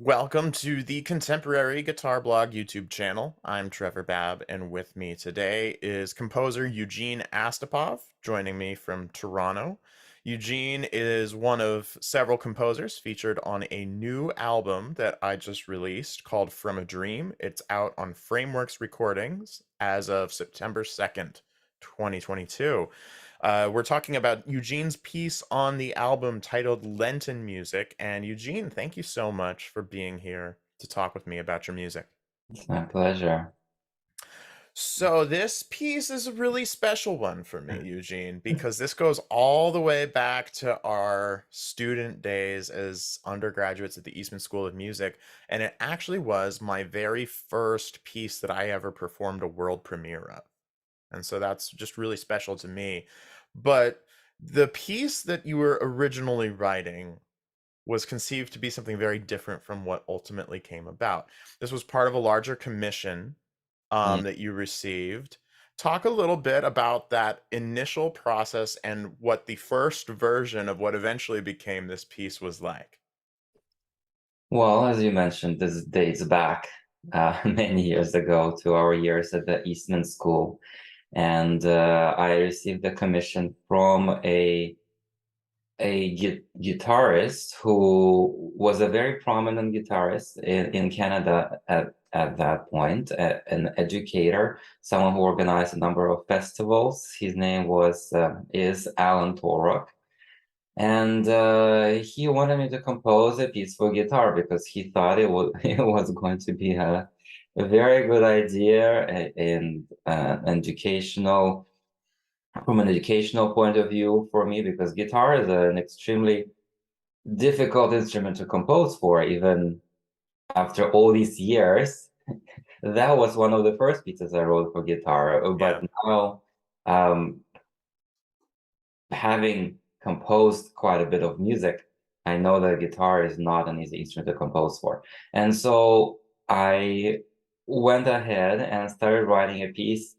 Welcome to the Contemporary Guitar Blog YouTube channel. I'm Trevor Babb, and with me today is composer Eugene Astapov, joining me from Toronto. Eugene is one of several composers featured on a new album that I just released called From a Dream. It's out on Frameworks Recordings as of September 2nd, 2022. We're talking about Eugene's piece on the album titled Lenten Music. And Eugene, thank you so much for being here to talk with me about your music. It's my pleasure. So, this piece is a really special one for me, Eugene, because this goes all the way back to our student days as undergraduates at the Eastman School of Music. And it actually was my very first piece that I ever performed a world premiere of. And so that's just really special to me. But the piece that you were originally writing was conceived to be something very different from what ultimately came about. This was part of a larger commission Yeah. that you received. Talk a little bit about that initial process and what the first version of what eventually became this piece was like. Well, as you mentioned, this dates back many years ago to our years at the Eastman School. And I received a commission from a guitarist who was a very prominent guitarist in Canada at that point, an educator, someone who organized a number of festivals. His name is Alan Torok. And he wanted me to compose a piece for guitar because he thought it was going to be a very good idea and from an educational point of view for me, because guitar is an extremely difficult instrument to compose for, even after all these years. That was one of the first pieces I wrote for guitar, Yeah. but now, um, having composed quite a bit of music, I know that guitar is not an easy instrument to compose for. And so I went ahead and started writing a piece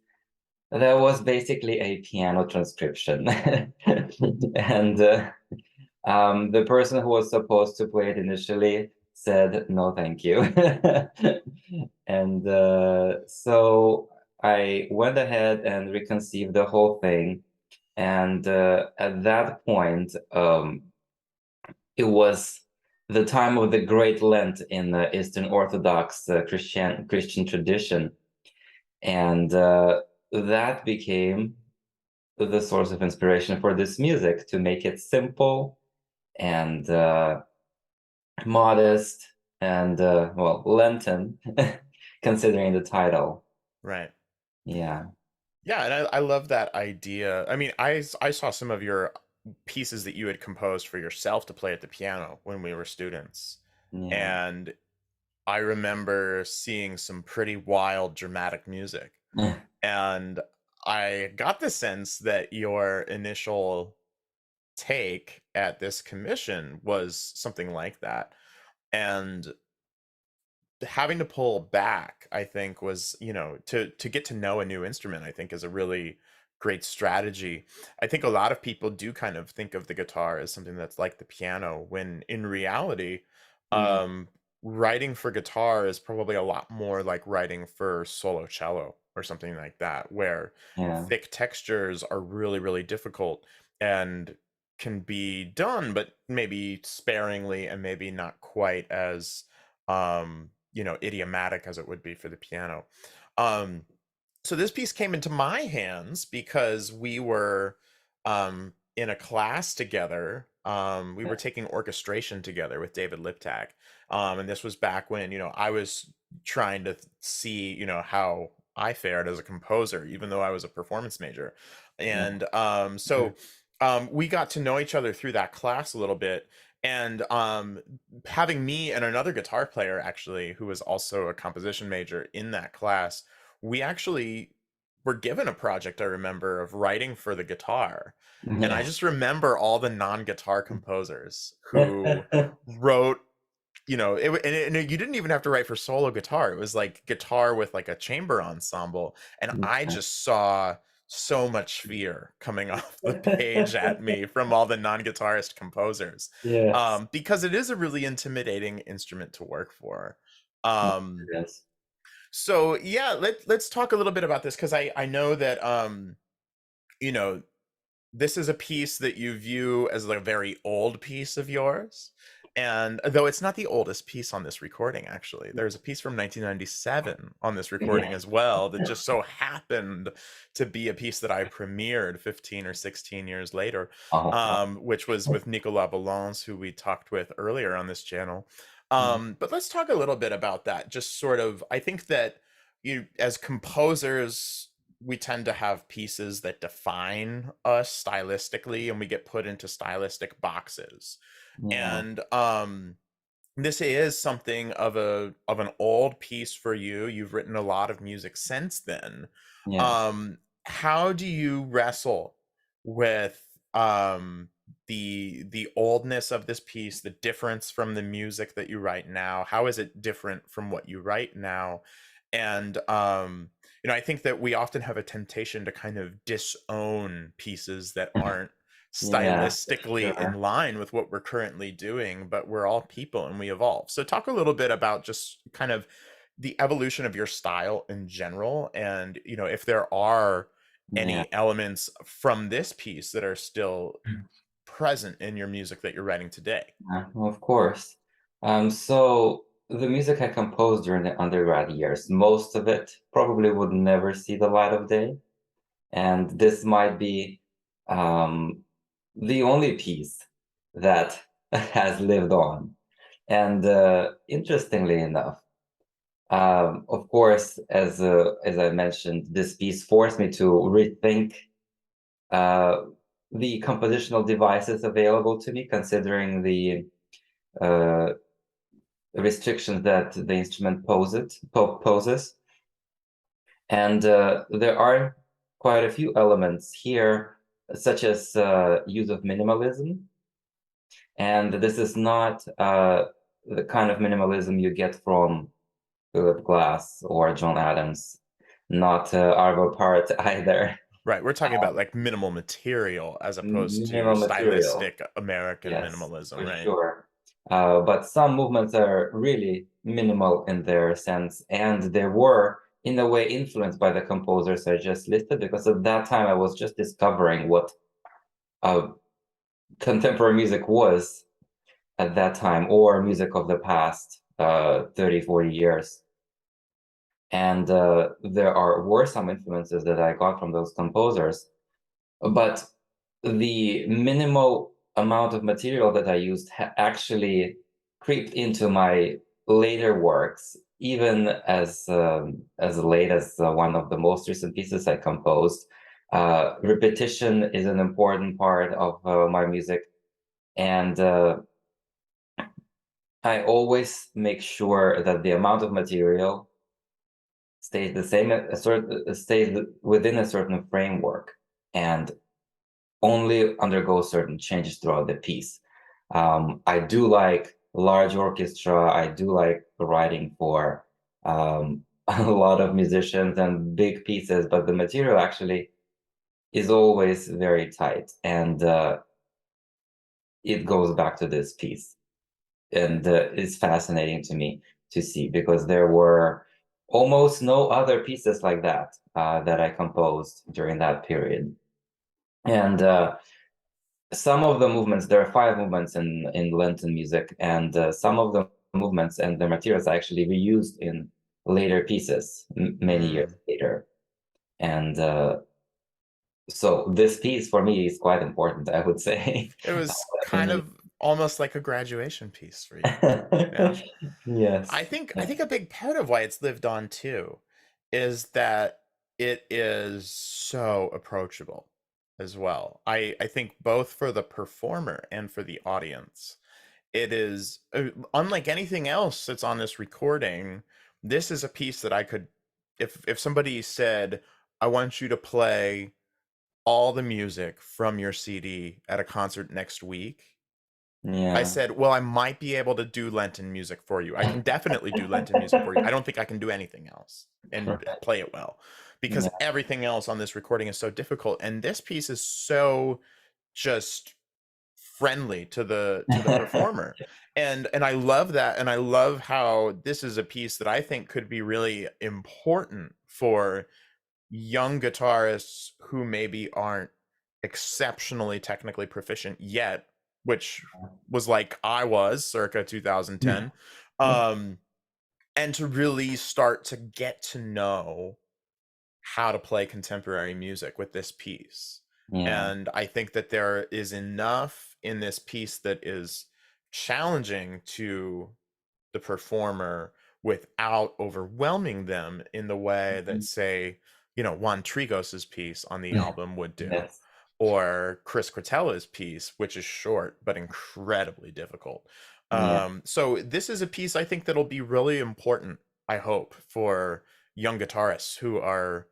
that was basically a piano transcription. And the person who was supposed to play it initially said, no, thank you. And so I went ahead and reconceived the whole thing. And at that point, it was the time of the Great Lent in the Eastern Orthodox Christian tradition, and that became the source of inspiration for this music, to make it simple and modest and well, Lenten, considering the title. Right. Yeah. Yeah, and I love that idea. I mean, I saw some of your pieces that you had composed for yourself to play at the piano when we were students. Yeah. And I remember seeing some pretty wild dramatic music. And I got the sense that your initial take at this commission was something like that. And having to pull back, I think, was, to get to know a new instrument, I think is a really great strategy. I think a lot of people do kind of think of the guitar as something that's like the piano, when in reality, Yeah. um writing for guitar is probably a lot more like writing for solo cello or something like that, where Yeah. thick textures are really, really difficult and can be done, but maybe sparingly and maybe not quite as idiomatic as it would be for the piano. Um, so this piece came into my hands because we were in a class together. We were taking orchestration together with David Liptak. And this was back when, I was trying to see, how I fared as a composer, even though I was a performance major. Yeah. And we got to know each other through that class a little bit. And having me and another guitar player, actually, who was also a composition major in that class, we actually were given a project, I remember, of writing for the guitar. And I Yeah. just remember all the non-guitar composers who wrote, and you didn't even have to write for solo guitar. It was like guitar with like a chamber ensemble. And I Yeah. just saw so much fear coming off the page at me from all the non-guitarist composers, Yes. because it is a really intimidating instrument to work for. Um, Yes. so yeah, let's talk a little bit about this because I know that you know this is a piece that you view as like a very old piece of yours. And though it's not the oldest piece on this recording, actually, there's a piece from 1997 on this recording Yeah. as well that just so happened to be a piece that I premiered 15 or 16 years later, Oh, which was with Nicolas Valence, who we talked with earlier on this channel. wow. But let's talk a little bit about that. Just sort of, I think that you, as composers, we tend to have pieces that define us stylistically and we get put into stylistic boxes. Yeah. And this is something of an old piece for you. You've written a lot of music since then. Yes. How do you wrestle with the oldness of this piece, the difference from the music that you write now? How is it different from what you write now? And I think that we often have a temptation to kind of disown pieces that aren't Yeah, for stylistically in sure. line with what we're currently doing, but we're all people and we evolve. So talk a little bit about just kind of the evolution of your style in general, and if there are Yeah. any elements from this piece that are still present in your music that you're writing today. Yeah, of course. So the music I composed during the undergrad years, most of it probably would never see the light of day. And this might be um, the only piece that has lived on. And interestingly enough, of course, as I mentioned, this piece forced me to rethink uh, the compositional devices available to me, considering the uh, restrictions that the instrument poses. And there are quite a few elements here, such as use of minimalism. And this is not the kind of minimalism you get from Philip Glass or John Adams, not Arvo Part either. Right, we're talking about like minimal material as opposed to Minimal material. stylistic American Yes, minimalism, for right? sure. But some movements are really minimal in their sense, and they were, in a way, influenced by the composers I just listed, because at that time I was just discovering what uh, contemporary music was at that time, or music of the past 30, 40 years. And were some influences that I got from those composers, but the minimal amount of material that I used actually creeped into my later works, even as late as one of the most recent pieces I composed. Repetition is an important part of my music, and I always make sure that the amount of material stays the same, stays within a certain framework, and only undergo certain changes throughout the piece. I do like large orchestra. I do like writing for a lot of musicians and big pieces, but the material actually is always very tight, and it goes back to this piece, and it's fascinating to me to see because there were almost no other pieces like that that I composed during that period, and some of the movements, there are five movements in Lenten music, and some of the movements and the materials are actually reused in later pieces many years Mm. later. And so this piece for me is quite important, I would say. It was kind Definitely. of almost like a graduation piece for you. Yeah. I Yes. think I think a big part of why it's lived on too is that it is so approachable as well. I think both for the performer and for the audience. It is unlike anything else that's on this recording. This is a piece that I could, if somebody said, "I want you to play all the music from your CD at a concert next week," I Yeah. said, "Well, I might be able to do Lenten music for you. I can definitely do Lenten music for you. I don't think I can do anything else and Right. play it well because Yeah. everything else on this recording is so difficult, and this piece is so just friendly to the performer." And I love that, and I love how this is a piece that I think could be really important for young guitarists who maybe aren't exceptionally technically proficient yet, which was like I was circa 2010. Um, and to really start to get to know how to play contemporary music with this piece. Yeah. And I think that there is enough in this piece that is challenging to the performer without overwhelming them in the way that, Mhm. say, Juan Trigos's piece on the album would do, Yes. or Chris Cretella's piece, which is short but incredibly difficult. Yeah. So this is a piece I think that'll be really important, I hope, for young guitarists who are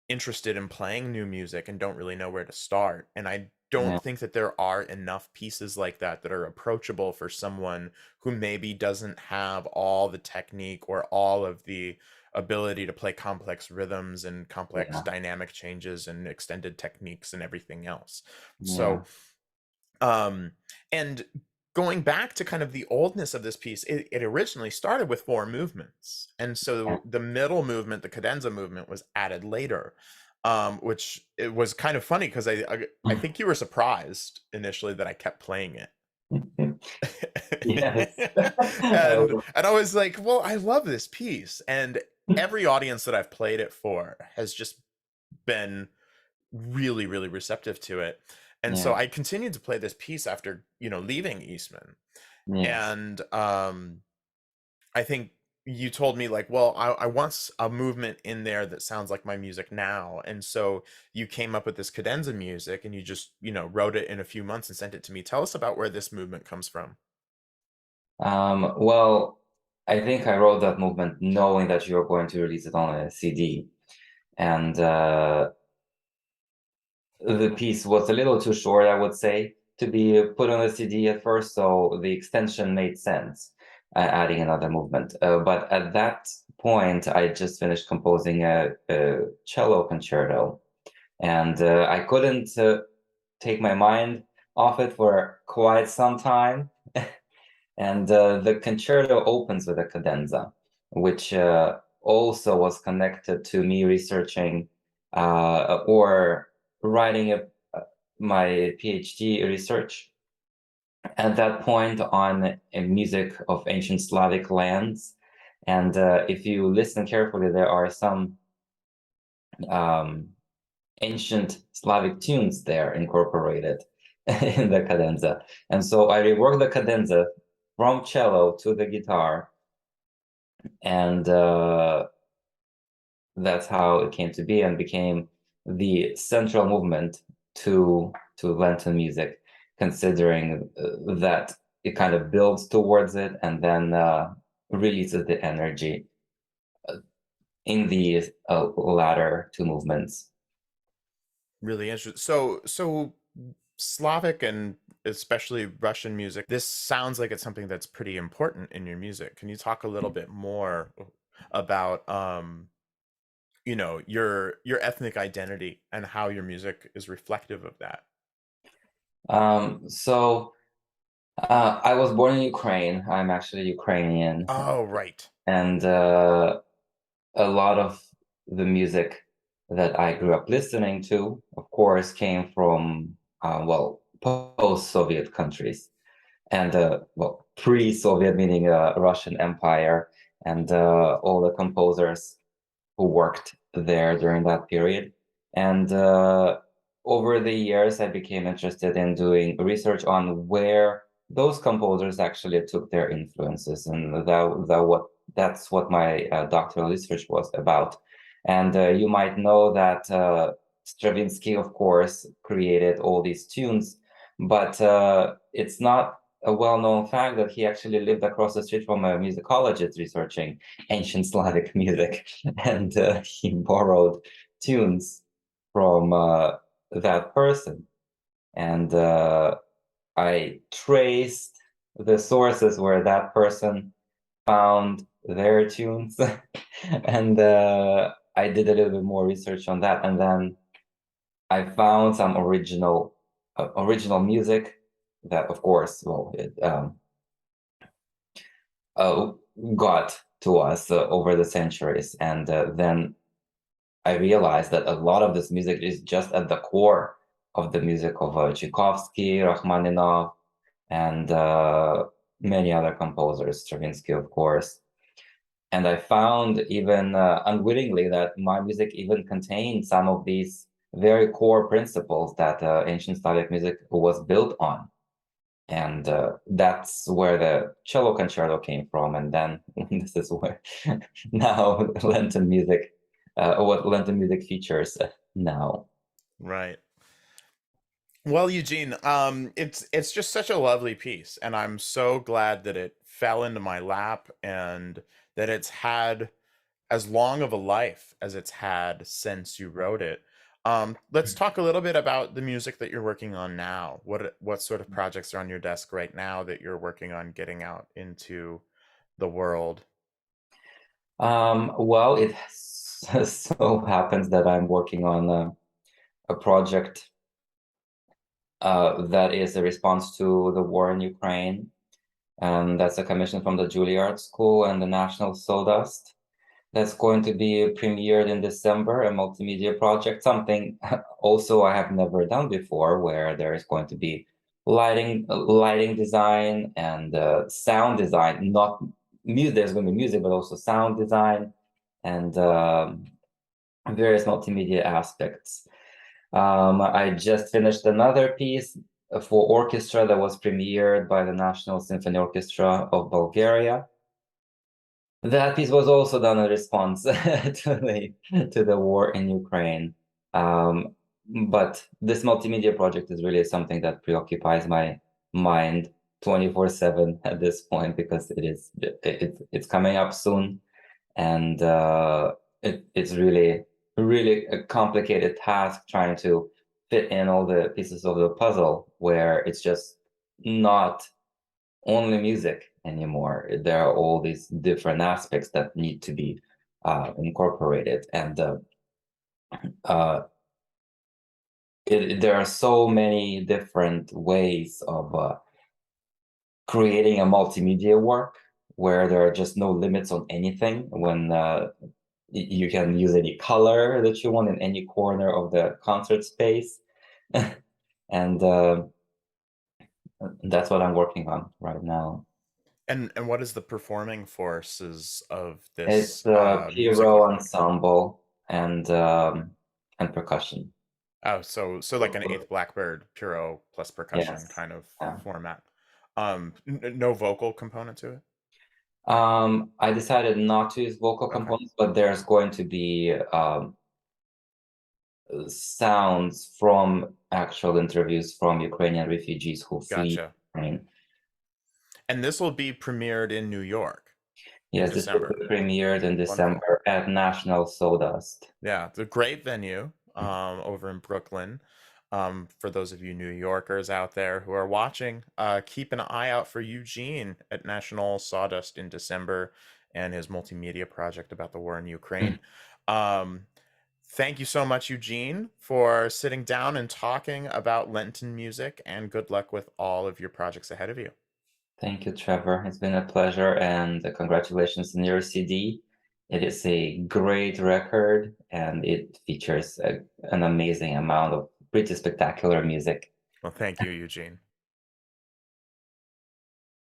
interested in playing new music and don't really know where to start. And I don't Yeah. think that there are enough pieces like that that are approachable for someone who maybe doesn't have all the technique or all of the ability to play complex rhythms and complex Yeah. dynamic changes and extended techniques and everything else. So Yeah. um, and going back to kind of the oldness of this piece, it originally started with four movements. And Yeah. so the middle movement, the cadenza movement, was added later, which it was kind of funny because I think you were surprised initially that I kept playing it. Yes. And I was like, well, I love this piece. And every audience that I've played it for has just been really, really receptive to it. And so Yeah. I continued to play this piece after, leaving Eastman. Yes. And I think you told me like, well, I want a movement in there that sounds like my music now. And so you came up with this cadenza music and you just, wrote it in a few months and sent it to me. Tell us about where this movement comes from. Well, I think I wrote that movement knowing that you were going to release it on a CD. And the piece was a little too short, I would say, to be put on a CD at first, so the extension made sense, adding another movement. But at that point, I just finished composing a cello concerto, and I couldn't take my mind off it for quite some time. And the concerto opens with a cadenza, which also was connected to me researching or writing my PhD research at that point on music of ancient Slavic lands. And if you listen carefully, there are some um, ancient Slavic tunes there incorporated in the cadenza. And so I reworked the cadenza from cello to the guitar, and that's how it came to be and became the central movement to Lenten music, considering that it kind of builds towards it and then releases the energy in the latter two movements. Really interesting. So Slavic and especially Russian music, this sounds like it's something that's pretty important in your music. Can you talk a little bit more about your ethnic identity and how your music is reflective of that? So I was born in Ukraine. I'm actually Ukrainian, Oh, right. and a lot of the music that I grew up listening to, of course, came from well, post-Soviet countries, and well, pre-Soviet meaning Russian Empire, and all the composers who worked there during that period. And over the years, I became interested in doing research on where those composers actually took their influences, and that's what my doctoral research was about. And you might know that Stravinsky, of course, created all these tunes, but it's not a well-known fact that he actually lived across the street from a musicologist researching ancient Slavic music, and he borrowed tunes from that person. And I traced the sources where that person found their tunes, and I did a little bit more research on that, and then I found some original music that, of course, well, it uh, got to us over the centuries, and then I realized that a lot of this music is just at the core of the music of Tchaikovsky, Rachmaninoff, and many other composers, Stravinsky, of course. And I found even unwittingly that my music even contained some of these very core principles that ancient Slavic music was built on. And that's where the cello concerto came from. And then this is where now Lenten music, what Lenten music features now. Right. Well, Eugene, it's just such a lovely piece, and I'm so glad that it fell into my lap and that it's had as long of a life as it's had since you wrote it. Let's talk a little bit about the music that you're working on now. What sort of projects are on your desk right now that you're working on getting out into the world? Well, it so happens that I'm working on a project that is a response to the war in Ukraine. And that's a commission from the Juilliard School and the National Sawdust. That's going to be premiered in December, a multimedia project, something also I have never done before, where there is going to be lighting design and sound design, not music, there's going to be music, but also sound design and various multimedia aspects. I just finished another piece for orchestra that was premiered by the National Symphony Orchestra of Bulgaria. That piece was also done in response to the war in Ukraine. Um, but this multimedia project is really something that preoccupies my mind 24/7 at this point because it's coming up soon, and it's really a complicated task trying to fit in all the pieces of the puzzle where it's just not only music anymore. There are all these different aspects that need to be incorporated, and uh, there are so many different ways of creating a multimedia work where there are just no limits on anything. When you can use any color that you want in any corner of the concert space, and that's what I'm working on right now. And what is the performing forces of It's this a musical Piero project? ensemble and percussion. Oh, so like an eighth Blackbird Puro plus percussion Yes. kind of Yeah. format. No vocal component to it. I decided not to use vocal Okay, components, but there's going to be sounds from actual interviews from Ukrainian refugees who flee gotcha. Ukraine. And this will be premiered in New York in Yes, this will December. be premiered in Wonderful. December at National Sawdust. Yeah, it's a great venue over in Brooklyn. For those of you New Yorkers out there who are watching, keep an eye out for Eugene at National Sawdust in December and his multimedia project about the war in Ukraine. Um, Thank you so much, Eugene, for sitting down and talking about Lenten music, and good luck with all of your projects ahead of you. Thank you, Trevor. It's been a pleasure, and congratulations on your CD. It is a great record, and it features an amazing amount of pretty spectacular music. Well, thank you, Eugene.